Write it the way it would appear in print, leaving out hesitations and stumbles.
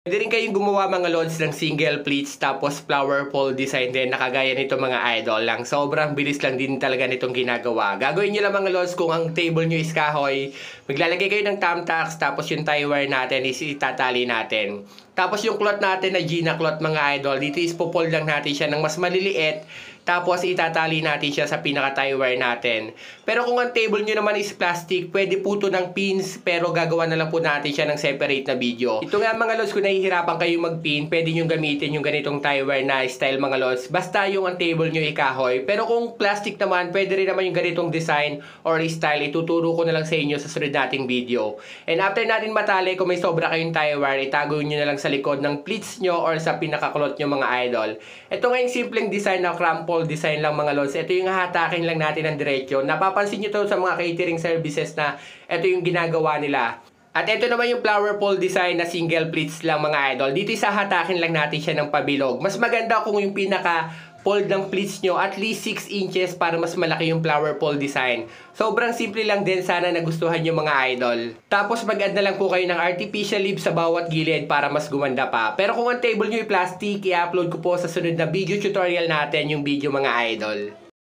Pwede rin kayong gumawa mga lods ng single pleats tapos flower pole design din na kagaya nito mga idol lang. Sobrang bilis lang din talaga nitong ginagawa. Gagawin nyo lang mga lods kung ang table nyo is kahoy. Maglalagay kayo ng thumbtacks tapos yung tie wire natin is itatali natin. Tapos yung cloth natin na Gina cloth mga idol, dito is pupull lang natin siya ng mas maliliit. Tapos itatali natin siya sa pinaka-tie wire natin. Pero kung ang table nyo naman is plastic, pwede po ito ng pins pero gagawa na lang po natin siya ng separate na video. Ito nga mga lods, kung nahihirapan kayo mag-pin, pwede nyo gamitin yung ganitong tie wire na style mga lods. Basta yung ang table nyo ikahoy. Pero kung plastic naman, pwede rin naman yung ganitong design or style. Ituturo ko na lang sa inyo sa sunod nating video. And after natin matali, kung may sobra kayong tie wire, itago nyo na lang sa likod ng pleats nyo or sa pinaka-cloth nyo mga idol. Ito nga yung simpleng design na crumple design lang mga lods. Ito yung hahatakin lang natin ng diretsyo. Napapansin nyo to sa mga catering services na ito yung ginagawa nila. At ito naman yung flower pole design na single pleats lang mga idol. Dito isa hatakin lang natin siya ng pabilog. Mas maganda kung yung pinaka fold ng pleats nyo at least 6 inches para mas malaki yung flower pole design. Sobrang simple lang din, sana nagustuhan nyo mga idol. Tapos mag-add na lang po kayo ng artificial leaves sa bawat gilid para mas gumanda pa. Pero kung ang table nyo ay plastic, i-upload ko po sa sunod na video tutorial natin yung video mga idol.